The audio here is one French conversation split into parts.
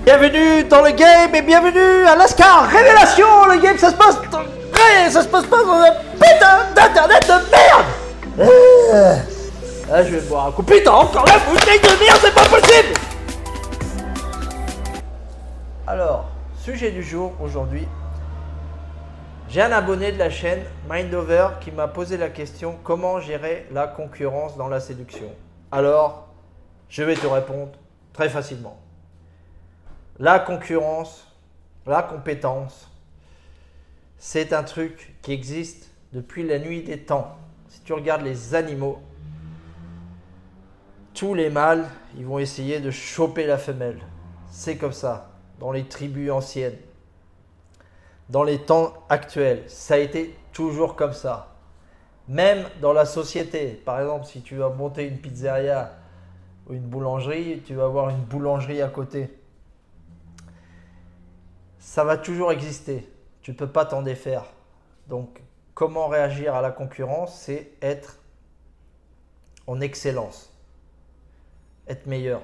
Bienvenue dans le game et bienvenue à Lascar Révélation. Le game, ça se passe pas dans un putain d'internet de merde. Ah, je vais boire un coup. Putain, encore la bouteille de merde, c'est pas possible. Alors, sujet du jour aujourd'hui. J'ai un abonné de la chaîne Mindover qui m'a posé la question: comment gérer la concurrence dans la séduction? Alors, je vais te répondre très facilement. La concurrence, la compétence, c'est un truc qui existe depuis la nuit des temps. Si tu regardes les animaux, tous les mâles, ils vont essayer de choper la femelle. C'est comme ça, dans les tribus anciennes. Dans les temps actuels, ça a été toujours comme ça. Même dans la société, par exemple, si tu vas monter une pizzeria ou une boulangerie, tu vas avoir une boulangerie à côté. Ça va toujours exister. Tu ne peux pas t'en défaire. Donc, comment réagir à la concurrence? C'est être en excellence. Être meilleur.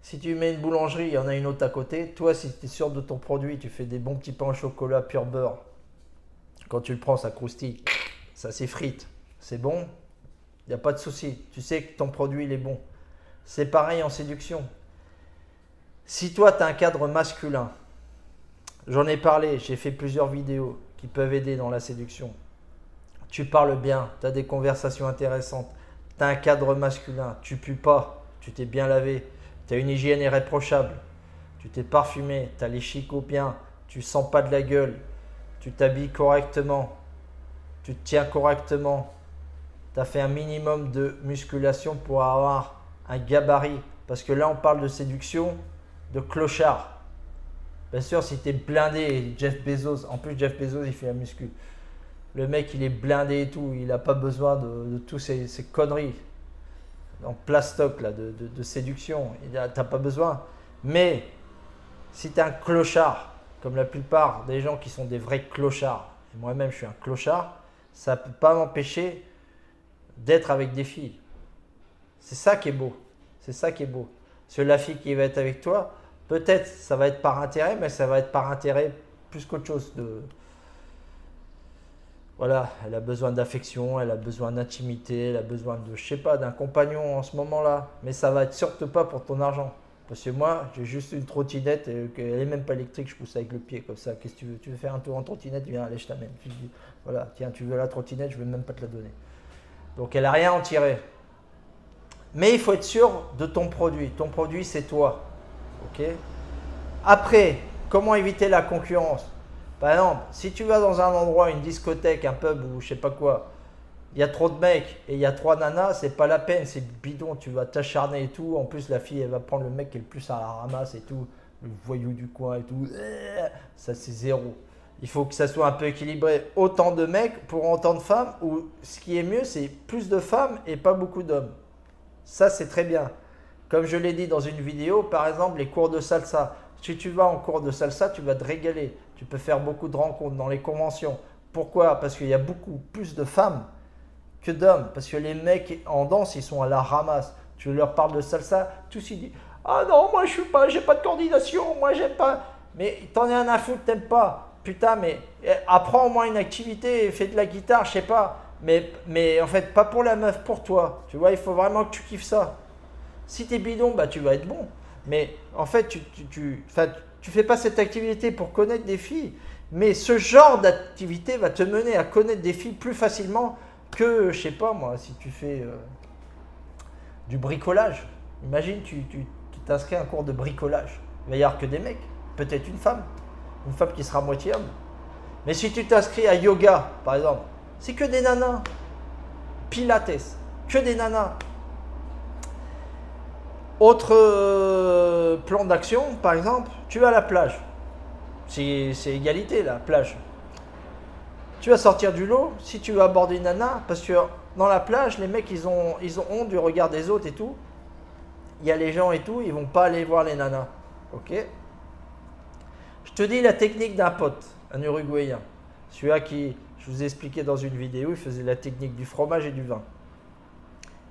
Si tu mets une boulangerie, il y en a une autre à côté. Toi, si tu es sûr de ton produit, tu fais des bons petits pains au chocolat pur beurre. Quand tu le prends, ça croustille. Ça s'effrite. C'est bon. Il n'y a pas de souci. Tu sais que ton produit, il est bon. C'est pareil en séduction. Si toi, tu as un cadre masculin, j'en ai parlé, j'ai fait plusieurs vidéos qui peuvent aider dans la séduction. Tu parles bien, tu as des conversations intéressantes, tu as un cadre masculin, tu pues pas, tu t'es bien lavé, tu as une hygiène irréprochable, tu t'es parfumé, tu as les chicots bien, tu sens pas de la gueule, tu t'habilles correctement, tu te tiens correctement, tu as fait un minimum de musculation pour avoir un gabarit. Parce que là, on parle de séduction de clochard. Bien sûr, si tu es blindé, Jeff Bezos, en plus Jeff Bezos, il fait la muscu. Le mec, il est blindé et tout, il n'a pas besoin de tous ces conneries en plastoc là, de séduction. Tu n'as pas besoin. Mais si tu es un clochard, comme la plupart des gens qui sont des vrais clochards, et moi-même je suis un clochard, ça ne peut pas m'empêcher d'être avec des filles. C'est ça qui est beau. C'est ça qui est beau. Parce que la fille qui va être avec toi, peut-être ça va être par intérêt, mais ça va être par intérêt plus qu'autre chose. Voilà, elle a besoin d'affection, elle a besoin d'intimité, elle a besoin de, je sais pas, d'un compagnon en ce moment-là. Mais ça va être surtout pas pour ton argent. Parce que moi, j'ai juste une trottinette, et elle n'est même pas électrique, je pousse avec le pied comme ça. Qu'est-ce que tu veux? Tu veux faire un tour en trottinette? Viens, allez, je t'amène. Tu dis, voilà, tiens, tu veux la trottinette, je ne vais même pas te la donner. Donc elle n'a rien à en tirer. Mais il faut être sûr de ton produit. Ton produit, c'est toi. Ok? Après, comment éviter la concurrence? Par exemple, si tu vas dans un endroit, une discothèque, un pub ou je sais pas quoi, il y a trop de mecs et il y a 3 nanas, c'est pas la peine, c'est bidon, tu vas t'acharner et tout. En plus, la fille, elle va prendre le mec qui est le plus à la ramasse et tout, le voyou du coin et tout. Ça, c'est zéro. Il faut que ça soit un peu équilibré. Autant de mecs pour autant de femmes, ou ce qui est mieux, c'est plus de femmes et pas beaucoup d'hommes. Ça, c'est très bien. Comme je l'ai dit dans une vidéo, par exemple, les cours de salsa. Si tu vas en cours de salsa, tu vas te régaler. Tu peux faire beaucoup de rencontres dans les conventions. Pourquoi? Parce qu'il y a beaucoup plus de femmes que d'hommes. Parce que les mecs en danse, ils sont à la ramasse. Tu leur parles de salsa, tous ils disent: ah non, moi je suis pas, j'ai pas de coordination, moi j'aime pas. Mais t'en as un à foutre, t'aimes pas. Putain, mais apprends au moins une activité, fais de la guitare, je sais pas. Mais en fait, pas pour la meuf, pour toi. Tu vois, il faut vraiment que tu kiffes ça. Si t'es bidon, bah tu vas être bon. Mais en fait, tu fais pas cette activité pour connaître des filles. Mais ce genre d'activité va te mener à connaître des filles plus facilement que, je sais pas moi, si tu fais du bricolage. Imagine, tu t'inscris à un cours de bricolage. Il va y avoir que des mecs, peut-être une femme qui sera moitié homme. Mais si tu t'inscris à yoga, par exemple, c'est que des nanas. Pilates, que des nanas. Autre plan d'action, par exemple, tu vas à la plage. C'est égalité, la plage. Tu vas sortir du lot, si tu veux aborder une nana, parce que dans la plage, les mecs, ils ont honte du regard des autres et tout. Il y a les gens et tout, ils vont pas aller voir les nanas. Ok? Je te dis la technique d'un pote, un Uruguayen. Celui-là qui, je vous ai expliqué dans une vidéo, il faisait la technique du fromage et du vin.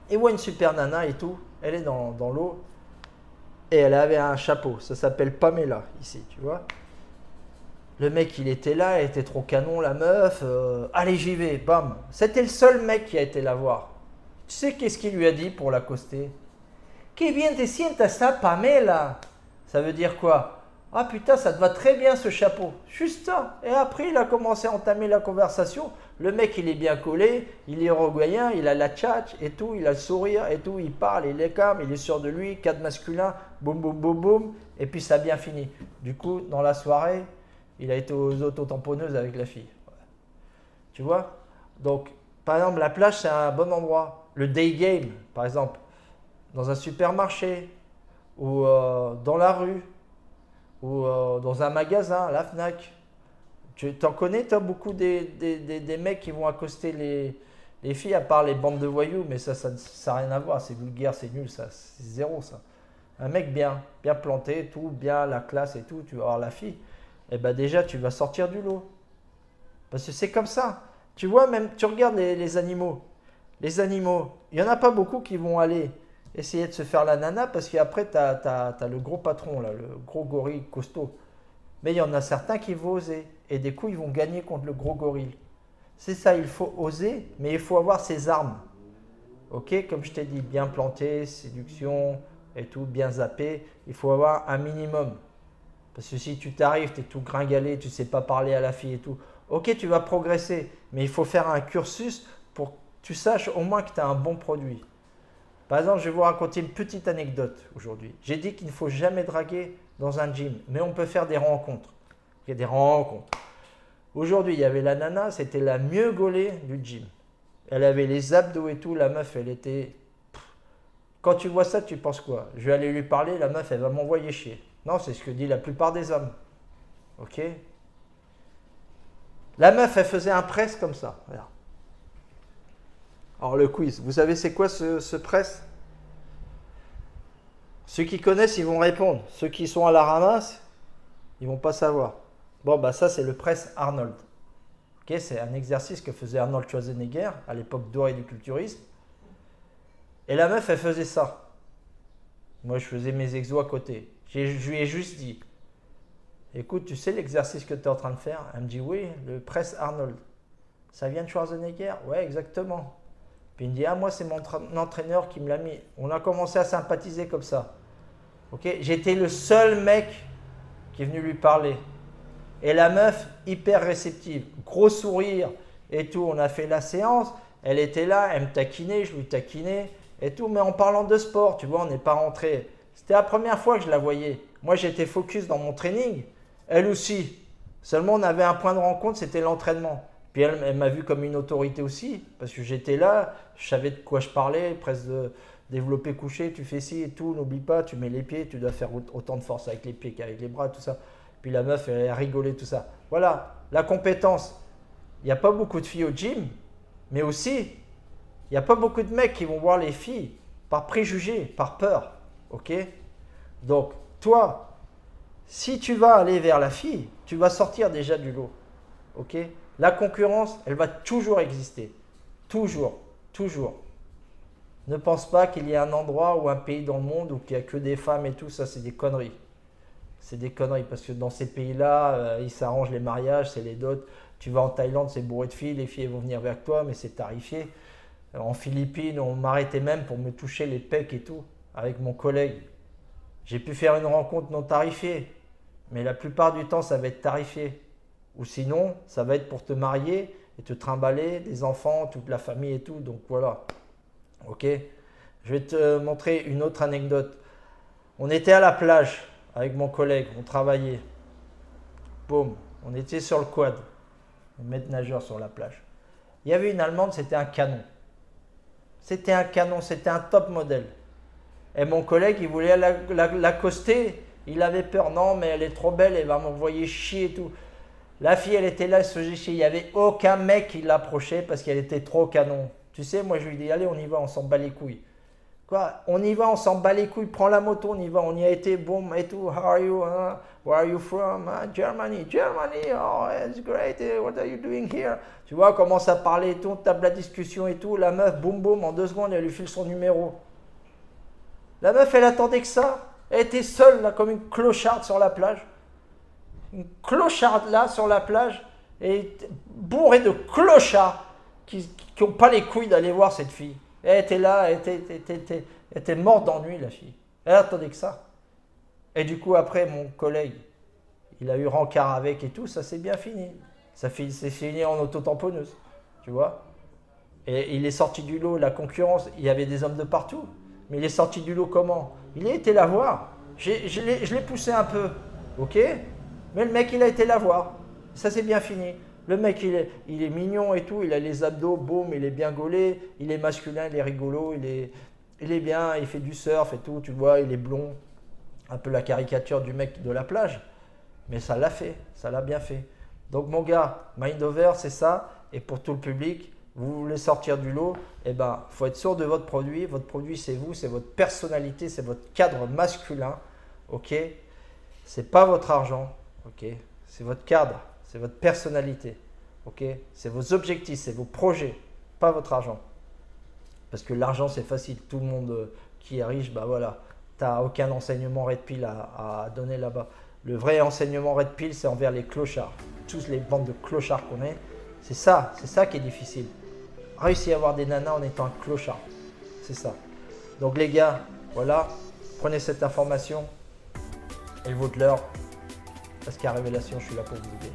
Et voit une super nana et tout, elle est dans l'eau. Et elle avait un chapeau. Ça s'appelle Pamela, ici, tu vois. Le mec, il était là, elle était trop canon, la meuf. Allez, j'y vais, bam. C'était le seul mec qui a été la voir. Tu sais qu'est-ce qu'il lui a dit pour l'accoster? Que bien te sientas ça, Pamela. Ça veut dire quoi? Ah putain, ça te va très bien ce chapeau. Juste ça. Et après, il a commencé à entamer la conversation. Le mec, il est bien collé, il est uruguayen, il a la tchatch et tout, il a le sourire et tout, il parle, il est calme, il est sûr de lui, cadre masculin, boum, boum, boum, boum. Et puis, ça a bien fini. Du coup, dans la soirée, il a été aux autotamponneuses avec la fille. Tu vois? Donc, par exemple, la plage, c'est un bon endroit. Le day game, par exemple, dans un supermarché ou dans la rue ou dans un magasin, la Fnac. Tu t'en connais, toi, beaucoup des mecs qui vont accoster les filles, à part les bandes de voyous, mais ça n'a rien à voir, c'est vulgaire, c'est nul, ça, c'est zéro, ça. Un mec bien planté, tout, bien la classe et tout, tu vas voir la fille, et ben déjà, tu vas sortir du lot. Parce que c'est comme ça. Tu vois, même, tu regardes les animaux. Les animaux, il n'y en a pas beaucoup qui vont aller essayer de se faire la nana, parce qu'après, tu as le gros patron, là, le gros gorille costaud. Mais il y en a certains qui vont oser. Et des coups, ils vont gagner contre le gros gorille. C'est ça, il faut oser, mais il faut avoir ses armes. Ok, comme je t'ai dit, bien planté, séduction et tout, bien zappé. Il faut avoir un minimum. Parce que si tu t'arrives, tu es tout gringalé, tu ne sais pas parler à la fille et tout. Ok, tu vas progresser, mais il faut faire un cursus pour que tu saches au moins que tu as un bon produit. Par exemple, je vais vous raconter une petite anecdote aujourd'hui. J'ai dit qu'il ne faut jamais draguer dans un gym, mais on peut faire des rencontres. Il y a des rencontres. Aujourd'hui, il y avait la nana, c'était la mieux gaulée du gym. Elle avait les abdos et tout, la meuf, elle était... Quand tu vois ça, tu penses quoi? Je vais aller lui parler, la meuf, elle va m'envoyer chier. Non, c'est ce que dit la plupart des hommes. Ok? La meuf, elle faisait un press comme ça. Regarde. Alors le quiz, vous savez c'est quoi ce press? Ceux qui connaissent, ils vont répondre. Ceux qui sont à la ramasse, ils vont pas savoir. Bon, bah ça, c'est le press Arnold. Okay, c'est un exercice que faisait Arnold Schwarzenegger à l'époque dorée du culturisme. Et la meuf, elle faisait ça. Moi, je faisais mes exos à côté. Je lui ai juste dit, écoute, tu sais l'exercice que tu es en train de faire? Elle me dit, oui, le press Arnold. Ça vient de Schwarzenegger? Ouais, exactement. Puis il me dit, ah, moi, c'est mon entraîneur qui me l'a mis. On a commencé à sympathiser comme ça. Okay, j'étais le seul mec qui est venu lui parler. Et la meuf, hyper réceptive, gros sourire et tout. On a fait la séance, elle était là, elle me taquinait, je lui taquinais et tout. Mais en parlant de sport, tu vois, on n'est pas rentré. C'était la première fois que je la voyais. Moi, j'étais focus dans mon training. Elle aussi. Seulement, on avait un point de rencontre, c'était l'entraînement. Puis elle m'a vu comme une autorité aussi, parce que j'étais là, je savais de quoi je parlais, presque de développer couché, tu fais ci et tout, n'oublie pas, tu mets les pieds, tu dois faire autant de force avec les pieds qu'avec les bras, tout ça. Puis la meuf, elle a rigolé, tout ça. Voilà, la compétence. Il n'y a pas beaucoup de filles au gym, mais aussi, il n'y a pas beaucoup de mecs qui vont voir les filles par préjugés, par peur. Ok? Donc, toi, si tu vas aller vers la fille, tu vas sortir déjà du lot. Ok? La concurrence, elle va toujours exister. Toujours, toujours. Ne pense pas qu'il y ait un endroit ou un pays dans le monde où il n'y a que des femmes et tout, ça c'est des conneries. C'est des conneries parce que dans ces pays-là, ils s'arrangent les mariages, c'est les dots. Tu vas en Thaïlande, c'est bourré de filles, les filles vont venir vers toi, mais c'est tarifié. En Philippines, on m'arrêtait même pour me toucher les pecs et tout, avec mon collègue. J'ai pu faire une rencontre non tarifiée, mais la plupart du temps, ça va être tarifié. Ou sinon, ça va être pour te marier et te trimballer, des enfants, toute la famille et tout. Donc voilà. Ok? Je vais te montrer une autre anecdote. On était à la plage avec mon collègue, on travaillait. Boum, on était sur le quad. Un maître nageur sur la plage. Il y avait une Allemande, c'était un canon. C'était un canon, c'était un top modèle. Et mon collègue, il voulait l'accoster. Il avait peur. Non, mais elle est trop belle, elle va m'envoyer chier et tout. La fille, elle était là, elle se faisait chier. Il n'y avait aucun mec qui l'approchait parce qu'elle était trop canon. Tu sais, moi, je lui dis, allez, on y va, on s'en bat les couilles. Quoi? On y va, on s'en bat les couilles, prends la moto, on y va, on y a été, boum, et tout. How are you? Where are you from? Germany. Germany, oh, it's great. What are you doing here? Tu vois, on commence à parler et tout, on tape la discussion et tout. La meuf, boum, boum, en 2 secondes, elle lui file son numéro. La meuf, elle attendait que ça. Elle était seule là, comme une clocharde sur la plage. Une clocharde là sur la plage, et bourrée de clochards qui n'ont pas les couilles d'aller voir cette fille. Elle était là, elle était morte d'ennui, la fille. Elle attendait que ça. Et du coup, après, mon collègue, il a eu rencard avec et tout, ça s'est bien fini. Ça s'est fini en auto-tamponneuse, tu vois. Et il est sorti du lot, la concurrence, il y avait des hommes de partout. Mais il est sorti du lot comment? Il a été la voir. Je l'ai poussé un peu, ok? Mais le mec, il a été la voir. Ça s'est bien fini. Le mec, il est mignon et tout, il a les abdos, boum, il est bien gaulé, il est masculin, il est rigolo, il est bien, il fait du surf et tout, tu vois, il est blond. Un peu la caricature du mec de la plage. Mais ça l'a fait, ça l'a bien fait. Donc mon gars, Mind Over, c'est ça. Et pour tout le public, vous voulez sortir du lot, eh ben, faut être sûr de votre produit. Votre produit, c'est vous, c'est votre personnalité, c'est votre cadre masculin. Ok? C'est pas votre argent. Ok? C'est votre cadre, c'est votre personnalité. Ok? C'est vos objectifs, c'est vos projets, pas votre argent. Parce que l'argent, c'est facile. Tout le monde qui est riche, bah voilà, tu n'as aucun enseignement Red Pill à donner là-bas. Le vrai enseignement Red Pill, c'est envers les clochards. Tous les bandes de clochards qu'on est, c'est ça qui est difficile. Réussir à avoir des nanas en étant un clochard. C'est ça. Donc les gars, voilà, prenez cette information et votez-leur. Parce qu'à Révélation, je suis là pour vous aider.